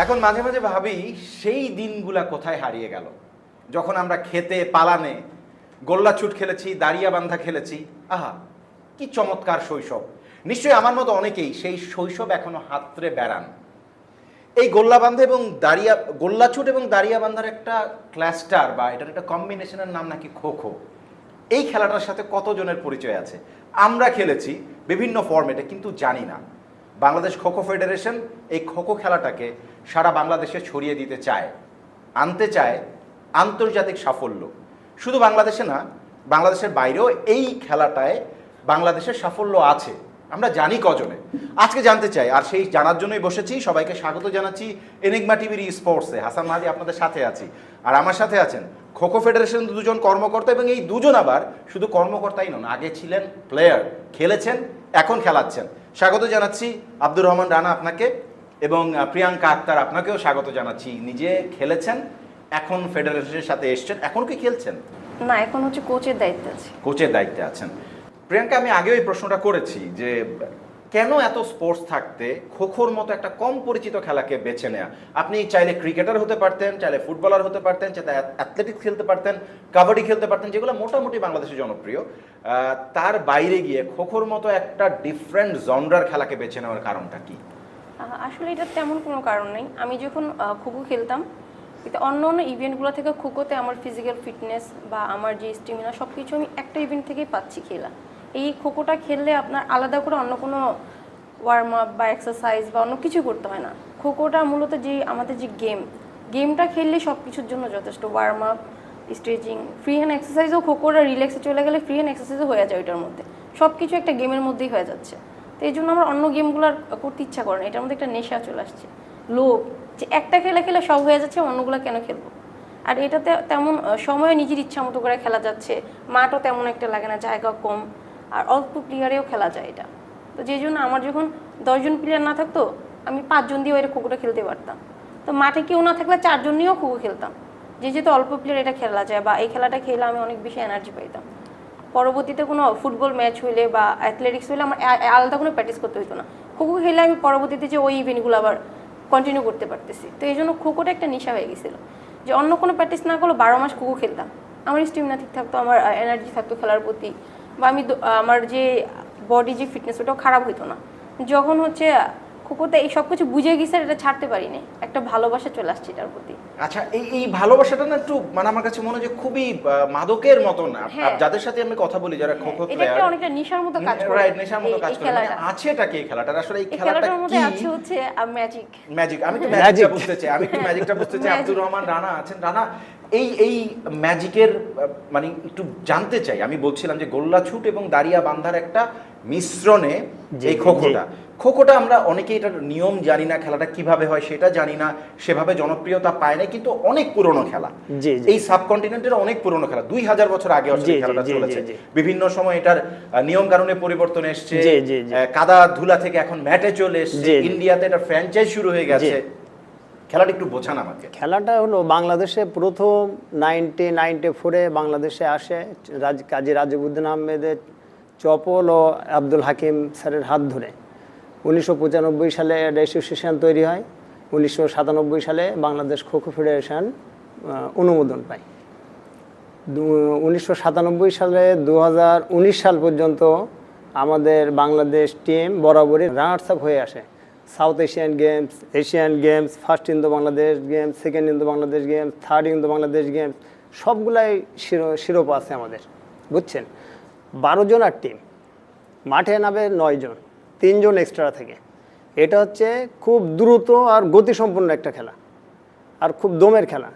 এখন মাঝে মাঝে ভাবি সেই দিনগুলা কোথায় হারিয়ে গেল, যখন আমরা খেতে পালানে গোল্লাছুট খেলেছি, দাঁড়িয়া বান্ধা খেলেছি। আহা, কি চমৎকার শৈশব। নিশ্চয়ই আমার মতো অনেকেই সেই শৈশব এখনো হাতড়ে বেড়ান। এই গোল্লাবান্ধা এবং গোল্লাছুট এবং দাঁড়িয়া বান্ধার একটা ক্লাস্টার বা এটার একটা কম্বিনেশনের নাম নাকি খো খো। এই খেলাটার সাথে কতজনের পরিচয় আছে? আমরা খেলেছি বিভিন্ন ফরম্যাটে, কিন্তু জানি না বাংলাদেশ খো খো ফেডারেশন এই খো খো খেলাটাকে সারা বাংলাদেশে ছড়িয়ে দিতে চায়, আনতে চায় আন্তর্জাতিক সাফল্য। শুধু বাংলাদেশে না, বাংলাদেশের বাইরেও এই খেলাটায় বাংলাদেশের সাফল্য আছে, আমরা জানি কজনে। আজকে জানতে চাই, আর সেই জানার জন্যই বসেছি। সবাইকে স্বাগত জানাচ্ছি এনিগমা টিভির স্পোর্টসে। হাসান মাহাদি আপনাদের সাথে আছি, আর আমার সাথে আছেন খো খো ফেডারেশন দুজন কর্মকর্তা, এবং এই দুজন আবার শুধু কর্মকর্তাই নন, আগে ছিলেন প্লেয়ার, খেলেছেন, এখন খেলাচ্ছেন। স্বাগত জানাচ্ছি আব্দুর রহমান রানা আপনাকে, এবং প্রিয়াঙ্কা আক্তার আপনাকেও স্বাগত জানাচ্ছি। নিজে খেলেছেন, এখন ফেডারেশনের সাথে এসছেন। এখন কি খেলছেন? না, এখন হচ্ছে কোচের দায়িত্বে আছে। কোচের দায়িত্বে আছেন। প্রিয়াঙ্কা, আমি আগেও এই প্রশ্নটা করেছি যে কেন এত স্পোর্টস থাকতে খোখোর মতো একটা কম পরিচিত খেলাকে বেছে নেয়া? আপনি চাইলে ক্রিকেটার হতে পারতেন, চাইলে ফুটবলার হতে পারতেন, চাইলে অ্যাথলেটিক্স খেলতে পারতেন, কাবাডি খেলতে পারতেন, যেগুলো মোটামুটি বাংলাদেশে জনপ্রিয়। তার বাইরে গিয়ে খোখোর মতো একটা ডিফারেন্ট জনরার খেলাকে বেছে নেওয়ার কারণটা কি? আসলে এটা তেমন কোনো কারণ নেই। আমি যখন খোখো খেলতাম, কিন্তু অন্য অন্য ইভেন্টগুলো থেকে খোখোতে আমার ফিজিক্যাল ফিটনেস বা আমার যে স্টেমিনা সব কিছু আমি একটা ইভেন্ট থেকেই পাচ্ছি খেলা। এই খোখোটা খেললে আপনার আলাদা করে অন্য কোনো ওয়ার্ম আপ বা এক্সারসাইজ বা অন্য কিছু করতে হয় না। খোখোটা মূলত যে আমাদের যে গেমটা খেললে সব কিছুর জন্য যথেষ্ট। Warm up, stretching, free hand এক্সারসাইজও খোখোটা রিল্যাক্সে চলে গেলে ফ্রি হ্যান্ড এক্সারসাইজও হয়ে যায় ওইটার মধ্যে। সব কিছু একটা গেমের মধ্যেই হয়ে যাচ্ছে। তো এই জন্য আমার অন্য গেমগুলো করতে ইচ্ছা করে না। এটার মধ্যে একটা নেশা চলে আসছে, লোভ, যে একটা খেলা খেলে সব হয়ে যাচ্ছে, অন্যগুলো কেন খেলবো। আর এটাতে তেমন সময় নিজের ইচ্ছা মতো করে খেলা যাচ্ছে, মাঠও তেমন একটা লাগে না, জায়গা কম, আর অল্প প্লেয়ারেও খেলা যায় এটা। তো যেই জন্য আমার যখন 10 জন প্লেয়ার না থাকতো, আমি 5 জন দিয়েও এটা খোখোটা খেলতে পারতাম। তো মাঠে কেউ না থাকলে 4 জন নিয়েও খোখো খেলতাম, যেহেতু অল্প প্লেয়ার এটা খেলা যায় বা এই খেলাটা খেলে আমি অনেক বেশি এনার্জি পাইতাম। পরবর্তীতে কোনো ফুটবল ম্যাচ হইলে বা অ্যাথলেটিক্স হইলে আমার আলাদা কোনো প্র্যাকটিস করতে হতো না। খোখো খেলে আমি পরবর্তীতে যে ওই ইভেন্টগুলো আবার কন্টিনিউ করতে পারতেছি। তো এই জন্য খোখোটা একটা নেশা হয়ে গেছিলো, যে অন্য কোনো প্র্যাকটিস না করলেও 12 মাস খোখো খেলতাম। আমার স্টেমিনা ঠিক থাকতো, আমার এনার্জি থাকতো খেলার প্রতি, বা আমি আমার যে বডি যে ফিটনেস ওটাও খারাপ হতো না। যখন হচ্ছে খোখোতে এই সব কিছু বুঝে গেছে, এটা ছাড়তে পারিনি, একটা ভালোবাসা চলে আসছে এটার প্রতি। আচ্ছা, এই ভালোবাসাটা না একটু মানে আমার কাছে মনে হয় যে খুবই মাদকের মতো না। যাদের সাথে আমি কথা বলি যারা খো খো প্লেয়ার, এটা অনেকটা নেশার মতো কাজ করে। রাইট, নেশার মতো কাজ করে। মানে আছেটা কি খেলাটা? আসলে এই খেলাটার মধ্যে আছে হচ্ছে ম্যাজিক। আমি তো ম্যাজিকটা বুঝতে চাই, ম্যাজিকটা বুঝতে চাই। আব্দুর রহমান রানা আছেন। রানা, এই ম্যাজিকের মানে একটু জানতে চাই। আমি বলছিলাম যে গোল্লাছুট এবং দাঁড়িয়া বান্ধার একটা মিশ্রণে এই খোখোটা আমরা অনেকেই এটার নিয়ম জানি না, খেলাটা কিভাবে হয় সেটা জানি না, সেভাবে জনপ্রিয়তা পায় না, কিন্তু অনেক পুরনো খেলা। এই সাবকন্টিনেন্টের অনেক পুরনো খেলা, 2000 বছর আগে খেলাটা চলেছে। বিভিন্ন সময় এটার নিয়ম কানুনে পরিবর্তন এসছে, কাদা ধুলা থেকে এখন ম্যাটে চলে এসছে, ইন্ডিয়াতে এটা ফ্র্যাঞ্চাইজ শুরু হয়ে গেছে। খেলাটা একটু বোঝান আমাকে। খেলাটা হলো বাংলাদেশে প্রথম 1994-এ বাংলাদেশে আসে কাজী রাজিবউদ্দিন আহমেদের চপল ও আব্দুল হাকিম স্যারের হাত ধরে। 1995 সালে অ্যাসোসিয়েশন তৈরি হয়। 1997 সালে বাংলাদেশ খো খো ফেডারেশন অনুমোদন পায়। 1997 সালে 2019 সাল পর্যন্ত আমাদের বাংলাদেশ টিম বরাবরই রানার্স আপ হয়ে আসে। South Asian games, Asian games, first in the Bangladesh games, second in the Bangladesh games, third in the Bangladesh games, সবগুলাই শিরোপা আছে আমাদের, বুঝছেন। 12 জনের টিম, মাঠে নামে 9 জন, 3 জন এক্সট্রা থাকে। এটা হচ্ছে খুব দ্রুত আর গতিসম্পন্ন একটা খেলা, আর খুব দমের খেলা।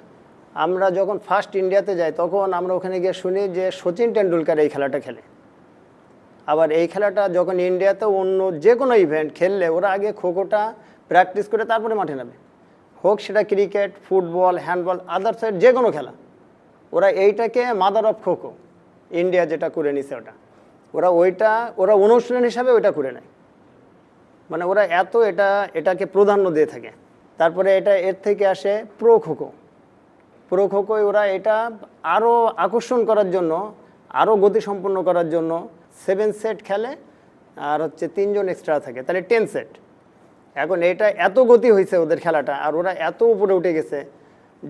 আমরা যখন ফার্স্ট ইন্ডিয়াতে যাই তখন আমরা ওখানে গিয়ে শুনি যে সচিন টেন্ডুলকার এই খেলাটা খেলে। আবার এই খেলাটা যখন ইন্ডিয়াতে অন্য যে কোনো ইভেন্ট খেললে ওরা আগে খোখোটা প্র্যাকটিস করে তারপরে মাঠে নামে, হোক সেটা cricket, football, handball, other side যে কোনো খেলা। ওরা এইটাকে মাদার অফ খোখো, ইন্ডিয়া যেটা করে নিছে ওরা অনুশীলন হিসাবে ওইটা করে নেয়। মানে ওরা এটাকে প্রাধান্য দিয়ে থাকে। তারপরে এর থেকে আসে প্রো খোখোয় ওরা এটা আরও আকর্ষণ করার জন্য, আরও গতিসম্পন্ন করার জন্য 7 সেট খেলে, আর হচ্ছে 3 জন এক্সট্রা থাকে, তাহলে 10 সেট। এখন এটা এত গতি হয়েছে ওদের খেলাটা, আর ওরা এত উপরে উঠে গেছে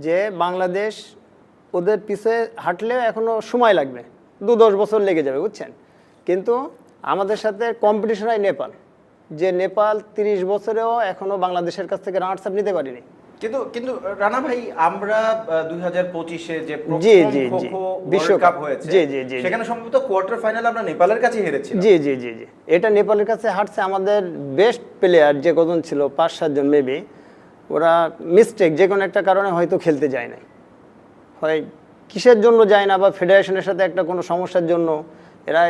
যে বাংলাদেশ ওদের পিছে হাঁটলে এখনও সময় লাগবে, 2-10 বছর লেগে যাবে, বুঝছেন। কিন্তু আমাদের সাথে কম্পিটিশন হয় নেপাল, যে নেপাল 30 বছরেও এখনও বাংলাদেশের কাছ থেকে রানার্স আপ নিতে পারিনি। কিন্তু কিন্তু রানা ভাই, আমরা 2025-এ যে জি, প্রথম জি, জি। খো-খো ওয়ার্ল্ড বিশ্বকাপ কাপ হয়েছে, জি, জি, জি, সেখানে সম্ভবত কোয়ার্টার ফাইনালে আমরা নেপালের কাছে হেরেছিলাম। জি জি জি জি, এটা নেপালের কাছে হারছে আমাদের বেস্ট প্লেয়ার যে কজন ছিল 5-7 জন মেবি, ওরা মিস্টেক যে কোনো একটা কারণে হয়তো খেলতে যায় নাই, হয় কিসের জন্য যায় না, বা ফেডারেশনের সাথে একটা কোনো সমস্যার জন্য এরা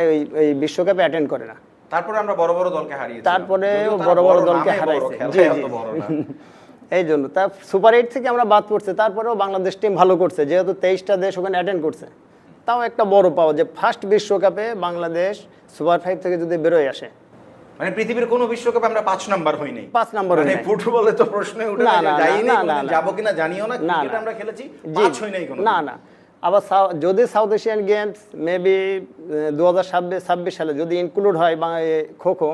এই বিশ্বকাপে অ্যাটেন্ড করে না। তারপরে আমরা বড় বড় দলকে হারিয়েছি, তারপরেও বড় বড় দলকে হারাইছে। জি জি, এই জন্য তা সুপার 8 থেকে আমরা বাদ পড়ছে, তারপরেও বাংলাদেশ টিম ভালো করছে, যেহেতু 23টা দেশ ওখানে অ্যাটেন্ড করছে। তাও একটা বড় পাওয়া যে ফার্স্ট বিশ্বকাপে বাংলাদেশ সুপার 5 থেকে যদি বেরোয় আসে, মানে পৃথিবীর কোনো বিশ্বকাপে আমরা 5 নাম্বার হইনি। 5 নম্বর মানে ফুটবলে তো প্রশ্নই উঠে না, যাবো কিনা জানিও না, ক্রিকেটে আমরা খেলেছি 5 হই নাই কোনো। না না, আবার যদি সাউথ এশিয়ান গেমস মেবি 2026 সালে যদি ইনক্লুড হয় খো-খো,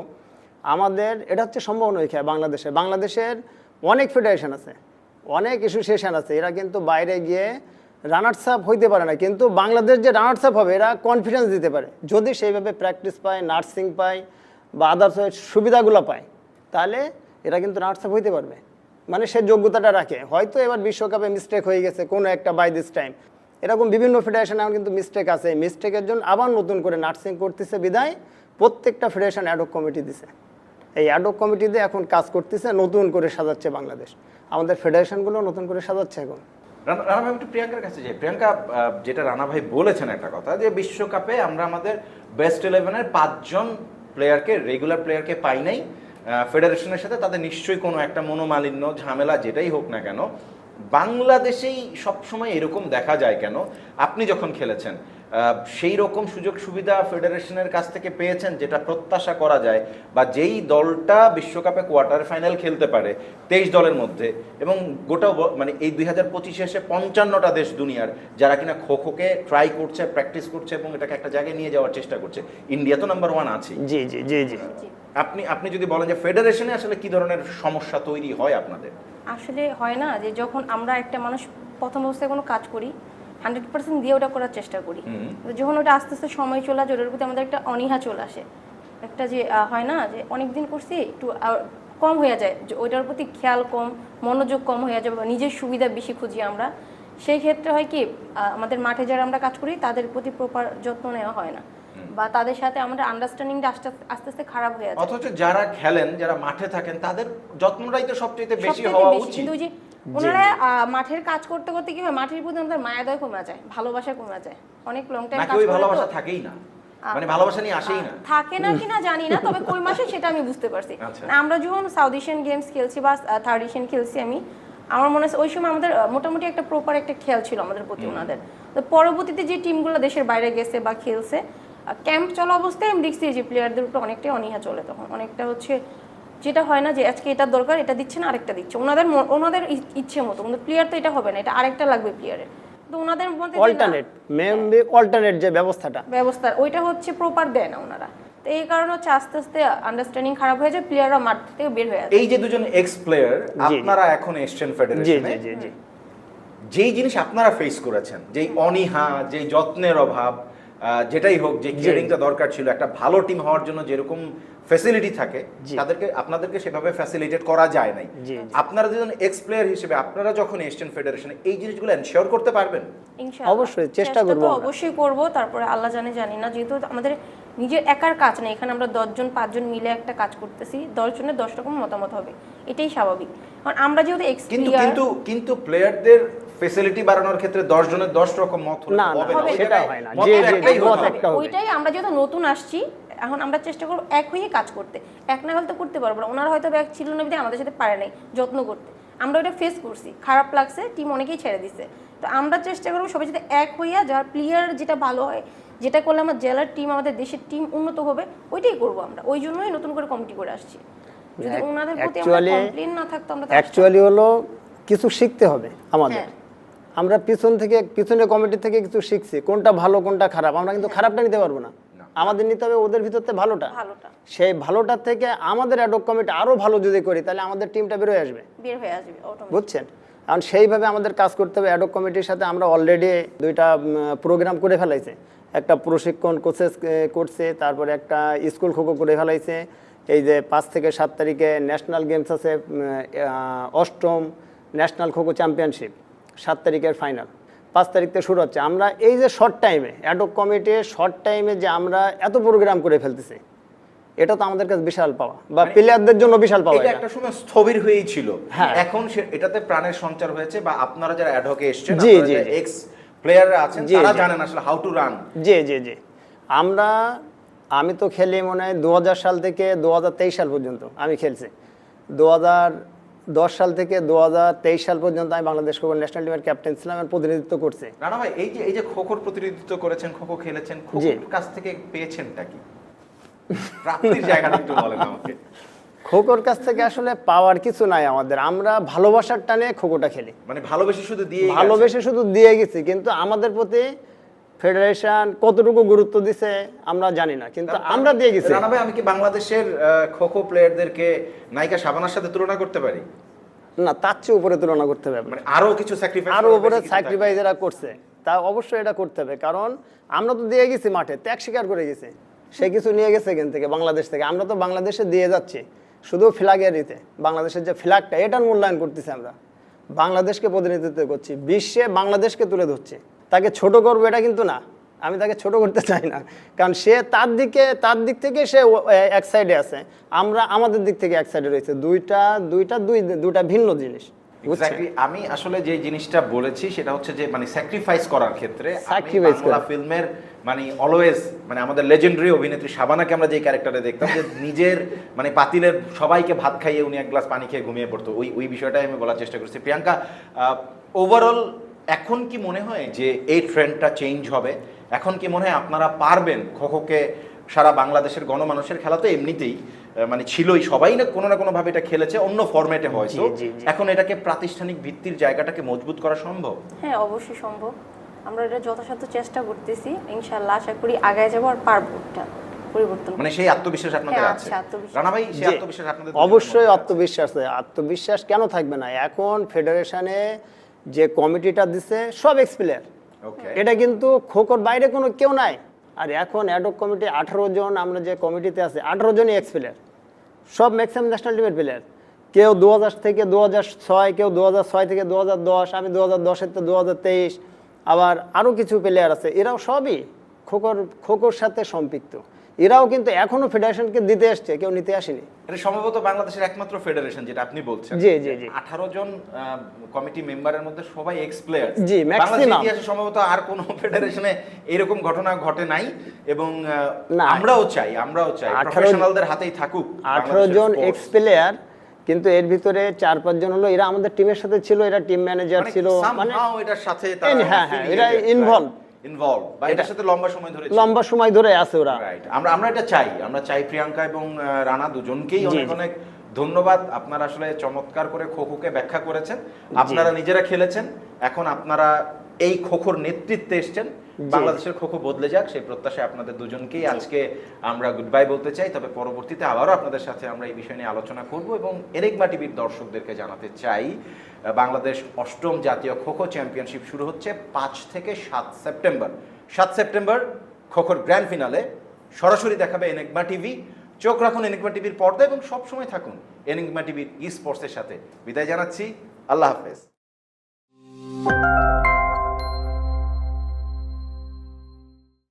আমাদের এটা হচ্ছে সম্ভাবনা হয়ে খেয়ে বাংলাদেশের অনেক ফেডারেশন আছে, অনেক অ্যাসোসিয়েশন আছে, এরা কিন্তু বাইরে গিয়ে রানার্স আপ হইতে পারে না, কিন্তু বাংলাদেশ যে রানার্স আপ হবে এরা কনফিডেন্স দিতে পারে যদি সেইভাবে প্র্যাকটিস পায়, নার্সিং পায় বা আদার্স সুবিধাগুলো পায়, তাহলে এরা কিন্তু রানার্স আপ হইতে পারবে, মানে সে যোগ্যতাটা রাখে। হয়তো এবার বিশ্বকাপে মিস্টেক হয়ে গেছে কোনো একটা বাই দিস টাইম, এরকম বিভিন্ন ফেডারেশনে কিন্তু মিস্টেক আছে, মিস্টেকের জন্য আবার নতুন করে নার্সিং করতেছে বিদায় প্রত্যেকটা ফেডারেশন অ্যাডহক কমিটি দিছে, এই অ্যাডহক কমিটিতে এখন কাজ করতেছে, নতুন করে সাজাচ্ছে বাংলাদেশ, আমাদের ফেডারেশনগুলো নতুন করে সাজাচ্ছে এখন। রানা ভাই, একটু প্রিয়াঙ্কার কাছে যাই। প্রিয়াঙ্কা, যেটা রানা ভাই বলেছেন একটা কথা, যে বিশ্বকাপে আমরা আমাদের বেস্ট 11-এর 5 জন প্লেয়ারকে, রেগুলার প্লেয়ারকে পাই নাই। ফেডারেশনের সাথে তাদের নিশ্চয়ই কোনো একটা মনোমালিন্য, ঝামেলা যেটাই হোক না কেন, বাংলাদেশেই সবসময় এরকম দেখা যায় কেন? আপনি যখন খেলেছেন সেই রকম সুযোগ সুবিধা ফেডারেশনের কাছ থেকে পেয়েছেন যেটা প্রত্যাশা করা যায়, বা যেই দলটা বিশ্বকাপে কোয়ার্টার ফাইনাল খেলতে পারে 23 দলের মধ্যে, এবং গোটা মানে এই 2025-এ এসে 55টা দেশ দুনিয়ার যারা কিনা খো-খোকে ট্রাই করছে, প্র্যাকটিস করছে এবং এটাকে একটা জায়গায় নিয়ে যাওয়ার চেষ্টা করছে, ইন্ডিয়া তো নাম্বার 1 আছে। জি জি জি জি, আপনি যদি বলেন যে ফেডারেশনে আসলে কি ধরনের সমস্যা তৈরি হয় আপনাদের? আসলে হয় না যে যখন আমরা একটা মানুষ প্রথম অবস্থায় কোনো কাজ করি 100% দিয়ে ওটা করার চেষ্টা করি, যখন ওটা আস্তে আস্তে সময় চলে আসে ওটার প্রতি আমাদের একটা অনীহা চলে আসে, একটা যে হয় না যে অনেক দিন করছি একটু কম হয়ে যায়, ওইটার প্রতি খেয়াল কম, মনোযোগ কম হয়ে যায়, বা নিজের সুবিধা বেশি খুঁজি আমরা। সেই ক্ষেত্রে হয় কি, আমাদের মাঠে যারা আমরা কাজ করি তাদের প্রতি প্রপার যত্ন নেওয়া হয় না, বা তাদের সাথে আমাদের আন্ডারস্ট্যান্ডিংটা আস্তে আস্তে খারাপ হয়ে যায়। অথচ যারা খেলেন, যারা মাঠে থাকেন, তাদের যত্নটাই তো সবচেয়ে বেশি হওয়া উচিত। কিন্তু ওই যে ওনারা মাঠের কাজ করতে করতে কি হয়, মাঠের প্রতি আমাদের মায়াদয় কমে যায়, ভালোবাসা কমে যায়, অনেক লং টাইম কাজ ওই করে ভালোবাসা তো থাকেই না, মানে ভালোবাসা নিয়ে আসেই না, থাকে না কিনা জানি না, তবে কই মাসে সেটা আমি বুঝতে পারছি। আমরা যখন সাউথ এশিয়ান গেমস খেলছি বা থার্ড এশিয়ান খেলছি, আমার মনে হয় ওই সময় আমাদের মোটামুটি একটা প্রপার একটা খেয়াল ছিল আমাদের প্রতি ওনাদের। তো পরবর্তীতে যে টিমগুলো দেশের বাইরে গেছে বা খেলছে, ক্যাম্প চলা অবস্থায় আমি দেখছি যে প্লেয়ারদের উপর অনেকটাই অনীহা চলে, তখন অনেকটা হচ্ছে যেটা হয় না যে আজকে এটা দরকার, এটা দিচ্ছে না, আরেকটা দিচ্ছে ওনাদের ইচ্ছে মতো, কিন্তু প্লেয়ার তো এটা হবে না, এটা আরেকটা লাগবে প্লেয়ারের, তো ওনাদের মধ্যে অল্টারনেট যে ব্যবস্থা ওইটা হচ্ছে প্রপার দেয় না ওনারা। তো এই কারণে হচ্ছে আস্তে আস্তে আন্ডারস্ট্যান্ডিং খারাপ হয়ে যায়, প্লেয়াররা মাঠ থেকে বের হয়ে যায়। এই যে দুজন এক্স প্লেয়ার আপনারা এখন এশিয়ান ফেডারেশনে, যেই জিনিস আপনারা ফেস করেছেন, যেই অনীহা, যেই যত্নের অভাব, যেটাই হোক, যে কেয়ারিংটা দরকার ছিল একটা ভালো টিম হওয়ার জন্য, যেরকম ফ্যাসিলিটি থাকে আপনাদেরকে সেভাবে ফ্যাসিলিটেট করা যায় নাই। আপনারা দুজন এক্স প্লেয়ার হিসেবে আপনারা যখন এশিয়ান ফেডারেশনে এই জিনিসগুলো এনশিওর করতে পারবেন? ইনশাআল্লাহ অবশ্যই চেষ্টা করব, অবশ্যই করব। তারপরে আল্লাহ জানি না, যেহেতু আমাদের নিজের একার কাজ না, এখানে আমরা 10 জন 5 জন মিলে একটা কাজ করতেছি, 10 জনের 10 রকম মতামত হবে, এটাই স্বাভাবিক। কারণ আমরা যেহেতু এক্স প্লেয়ার, কিন্তু প্লেয়ারদের ফ্যাসিলিটি বাড়ানোর ক্ষেত্রে 10 জনের 10 রকম মত হবে না, সেটা হয় না। ওইটাই আমরা যেহেতু নতুন আসছি, এখন আমরা চেষ্টা করব এক হয়ে কাজ করতে, এক না হলে তো করতে পারবো না। ওনারা হয়তো ব্যাগ ছিল না বিধায় আমাদের সাথে পারে নাই যত্ন করতে, আমরা ওটা ফেস করছি, খারাপ লাগছে, টিম অনেকেই ছেড়ে দিছে। তো আমরা চেষ্টা করবো সবাই সাথে এক হইয়া, যার প্লেয়ার যেটা ভালো হয়, যেটা করলে আমার জেলার টিম, আমাদের দেশের টিম উন্নত হবে, ওইটাই করবো আমরা। ওই জন্যই নতুন করে কমিটি করে আসছি। যদি ওনাদের প্রতি আমরা কমপ্লেইন না থাকতো, আমরা অ্যাকচুয়ালি হলো কিছু শিখতে হবে আমাদের। আমরা পিছনে কমিটি থেকে কিছু শিখছি, কোনটা ভালো কোনটা খারাপ, আমরা কিন্তু খারাপটা নিতে পারবো না, আমাদের নিতে হবে ওদের ভিতরতে ভালোটা। ভালোটা সেই ভালোটার থেকে আমাদের অ্যাডক কমিটি আরও ভালো যদি করি তাহলে আমাদের টিমটা বেরোয় আসবে, বের হয়ে আসবে অটোমেটিক। বুঝছেন? কারণ সেইভাবে আমাদের কাজ করতে হবে। অ্যাডক কমিটির সাথে আমরা অলরেডি 2টা প্রোগ্রাম করে ফেলাইছে, একটা প্রশিক্ষণ কোচেস করছে, তারপরে একটা স্কুল খোখো করে ফেলাইছে। এই যে 5 থেকে 7 তারিখে ন্যাশনাল গেমস আছে, 8ম ন্যাশনাল খোখো চ্যাম্পিয়নশিপ, 7 তারিখের ফাইনাল, 5 তারিখ থেকে শুরু হচ্ছে। আমরা এই যে শর্ট টাইমে অ্যাডক কমিটি শর্ট টাইমে যে আমরা এত প্রোগ্রাম করে ফেলতেছি, এটা তো আমাদের কাছে বিশাল পাওয়া, বা প্লেয়ারদের জন্য বিশাল পাওয়া। এটা একটা সময় স্থবির হয়েই ছিল, হ্যাঁ। এখন এটাতে প্রাণের সঞ্চার হয়েছে, বা আপনারা যারা অ্যাডহকে এসেছেন, জি, জি, জি। এক্স প্লেয়াররা আছেন, জি, তারা জি। জানেন আসলে হাউ টু রান। জি জি জি আমি তো খেলি মনে হয় 2000 সাল থেকে 2023 সাল পর্যন্ত আমি খেলছি। 2010 সাল থেকে 2023 সাল পর্যন্ত আমি বাংলাদেশ খোখো ন্যাশনাল টিমের ক্যাপ্টেন ছিলাম, আমি প্রতিনিধিত্ব করছি। রানা ভাই, এই যে খোখোর প্রতিনিধিত্ব করেছেন, খোখো খেলেছেন, জি। খোখোর কাছ থেকে পেয়েছেনটা কি? প্রাপ্তির জায়গাটা একটু বলেন আমাকে। খোখোর কাছ থেকে আসলে পাওয়ার কিছু নাই আমাদের, আমরা ভালোবাসার টানে খোখোটা খেলি, মানে ভালোবেসে শুধু দিয়ে ভালোবেসে শুধু দিয়ে গেছি, কিন্তু আমাদের প্রতি ফেডারেশন কতটুকু গুরুত্ব দিছে আমরা জানি না, কিন্তু আমরা দিয়ে গেছি। রানা ভাই, আমি কি বাংলাদেশের খোখো প্লেয়ারদেরকে নায়িকা শাবানার সাথে তুলনা করতে পারি? না, তার চেয়ে উপরে তুলনা করতে হবে, মানে আরো কিছু স্যাক্রিফাইস, আরো উপরে স্যাক্রিফাইস এরা করছে, তা অবশ্যই এটা করতে হবে। কারণ আমরা তো দিয়ে গেছি মাঠে, ত্যাগ স্বীকার করে গেছে, সে কিছু নিয়ে গেছে এখান থেকে, বাংলাদেশ থেকে। আমরা তো বাংলাদেশে দিয়ে যাচ্ছি শুধু ফ্ল্যাগের ইতে, বাংলাদেশের যে ফ্ল্যাগটা এটার মূল্যায়ন করতেছি আমরা, বাংলাদেশকে প্রতিনিধিত্ব করছি, বিশ্বে বাংলাদেশকে তুলে ধরছি। তাকে ছোট করবো এটা কিন্তু না, আমি তাকে ছোট করতে চাই না, কারণ সে তার দিক থেকে সে এক সাইডে আছে, আমরা আমাদের দিক থেকে এক সাইডে রয়েছে, দুইটা ভিন্ন জিনিস। এক্স্যাক্টলি। আমি আসলে যে জিনিসটা বলেছি সেটা হচ্ছে যে মানে স্যাক্রিফাইস করার ক্ষেত্রে Sacrifice বাংলা করা। ফিল্মের মানে অলওয়েজ মানে আমাদের লেজেন্ডারি অভিনেত্রী শাবানাকে আমরা যে ক্যারেক্টারে দেখতাম, যে নিজের মানে পাতিলের সবাইকে ভাত খাইয়ে উনি এক গ্লাস পানি খেয়ে ঘুমিয়ে পড়তো, ওই বিষয়টাই আমি বলার চেষ্টা করছি। প্রিয়াঙ্কা, ওভারঅল এখন কি মনে হয় যে এই ট্রেন্ডটা চেঞ্জ হবে? এখন কি মনে হয় আপনারা পারবেন খোখোকে সারা বাংলাদেশের গণমানুষের খেলা তো এমনিতেই মানে ছিলই, সবাই না কোনো ভাবে এটা খেলেছে অন্য ফরম্যাটে হয়তো, জি, জি, জি। এখন এটাকে প্রাতিষ্ঠানিক ভিত্তির জায়গাটাকে মজবুত করা সম্ভব? হ্যাঁ, অবশ্যই সম্ভব। আমরা এটা যথাসাধ্য চেষ্টা করতেছি, ইনশাআল্লাহ আশা করি আগায় যাবো আর পারবো এটা পরিবর্তন। মানে সেই আত্মবিশ্বাস আপনাদের হ্যাঁ, আছে? আছে আত্মবিশ্বাস। রানা ভাই, সেই জি, আত্মবিশ্বাস আপনাদের অবশ্যই দুজনের মধ্যে আছে? আত্মবিশ্বাস আছে। আত্মবিশ্বাস কেন থাকবে না? এখন ফেডারেশনে যে কমিটিটা দিছে সব এক্স প্লেয়ার, ওকে। এটা কিন্তু খোখোর বাইরে কোনো কেউ নাই। আর এখন অ্যাডক কমিটি 18 জন, আমরা যে কমিটিতে আছে 18 জনই এক্স প্লেয়ার, সব ম্যাক্সিমাম ন্যাশনাল টিমের প্লেয়ার। কেউ 2000 থেকে 2006, কেউ 2006 থেকে 2010, আমি 2010 থেকে 2023, আবার আরও কিছু প্লেয়ার আছে, এরাও সবই খোখোর সাথে সম্পৃক্ত। এরাও কিন্তু এখনো ফেডারেশনকে দিতে আসছে, কেউ নিতে আসেনি। এটা সম্ভবত বাংলাদেশের একমাত্র ফেডারেশন যেটা আপনি বলছেন। জি, জি, জি। 18 জন কমিটি মেম্বারের মধ্যে সবাই এক্স প্লেয়ার। জি, বাংলাদেশের maximum। ইতিহাসে সম্ভবত আর কোনো ফেডারেশনে এরকম ঘটনা ঘটে নাই, এবং না। আমরাও চাই 18 প্রফেশনালদের হাতেই থাকুক 18 জন এক্স প্লেয়ার, কিন্তু এর ভিতরে 4-5 জন হলো এরা আমাদের টিমের সাথে ছিল, এরা টিম ম্যানেজার ছিল, মানে এটার সাথে হ্যাঁ, এরা ইনভলভ, বা এটার সাথে লম্বা সময় ধরে ছিল। লম্বা সময় ধরে আছে ওরা। রাইট, আমরা এটা চাই প্রিয়াঙ্কা এবং রানা দুজনকেই জি, অনেক জি। অনেক ধন্যবাদ। আপনারা আসলে চমৎকার করে খোখোকে ব্যাখ্যা করেছেন, আপনারা নিজেরা খেলেছেন, এখন আপনারা এই খোখোর নেতৃত্বে এসেছেন। বাংলাদেশের খোখো বদলে যাক সেই প্রত্যাশায় আপনাদের দুজনকেই আজকে আমরা গুড বাই বলতে চাই। তবে পরবর্তীতে আবারও আপনাদের সাথে আমরা এই বিষয় নিয়ে আলোচনা করব, এবং এনিগমা টিভির দর্শকদেরকে জানাতে চাই বাংলাদেশ 8ম জাতীয় খোখো চ্যাম্পিয়নশিপ শুরু হচ্ছে 5 থেকে 7 সেপ্টেম্বর। 7 সেপ্টেম্বর খোখোর গ্র্যান্ড ফিনালে সরাসরি দেখাবে এনিগমা টিভি। চোখ রাখুন এনিগমা টিভির পর্দা এবং সবসময় থাকুন এনিগমা টিভির ই স্পোর্টসের সাথে। বিদায় জানাচ্ছি, আল্লাহ হাফেজ।